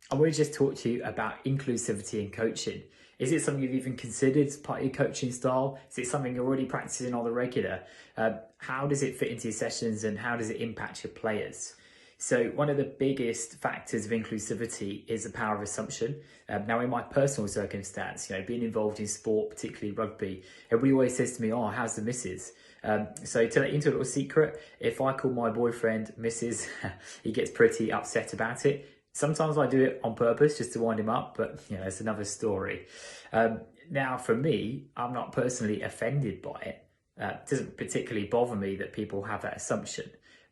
I want to just talk to you about inclusivity in coaching. Is it something you've even considered as part of your coaching style? Is it something you're already practicing on the regular? How does it fit into your sessions and how does it impact your players? So one of the biggest factors of inclusivity is the power of assumption. Now, in my personal circumstance, being involved in sport, particularly rugby, everybody always says to me, "Oh, how's the missus?" So to let you into a little secret, if I call my boyfriend Mrs., he gets pretty upset about it. Sometimes I do it on purpose just to wind him up, but it's another story. Now, for me, I'm not personally offended by it. It doesn't particularly bother me that people have that assumption.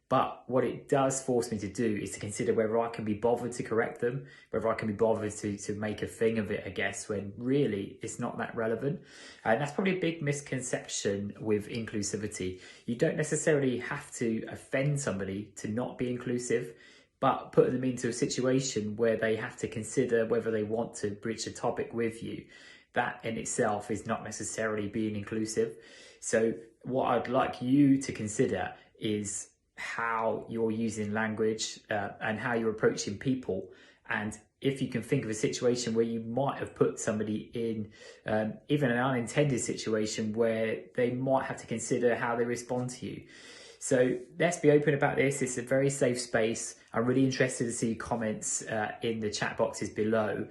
But what it does force me to do is to consider whether I can be bothered to correct them, whether I can be bothered to make a thing of it, I guess, when really it's not that relevant. And that's probably a big misconception with inclusivity. You don't necessarily have to offend somebody to not be inclusive, but putting them into a situation where they have to consider whether they want to breach a topic with you, that in itself is not necessarily being inclusive. So what I'd like you to consider is how you're using language and how you're approaching people. And if you can think of a situation where you might have put somebody in even an unintended situation where they might have to consider how they respond to you. So let's be open about this. It's a very safe space. I'm really interested to see comments in the chat boxes below.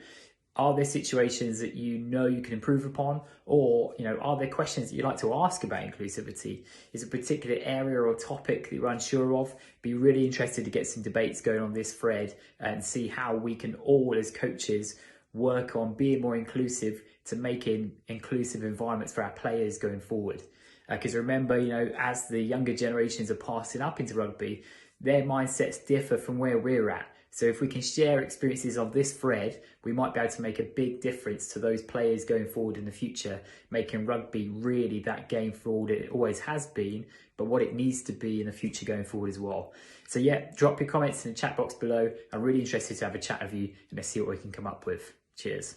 Are there situations that you can improve upon? Or, are there questions that you'd like to ask about inclusivity? Is a particular area or topic that you're unsure of? Be really interested to get some debates going on this thread and see how we can all as coaches work on being more inclusive to making inclusive environments for our players going forward. Because remember, as the younger generations are passing up into rugby, their mindsets differ from where we're at. So if we can share experiences on this thread, we might be able to make a big difference to those players going forward in the future, making rugby really that game for all that it always has been, but what it needs to be in the future going forward as well. So yeah, drop your comments in the chat box below. I'm really interested to have a chat with you and let's see what we can come up with. Cheers.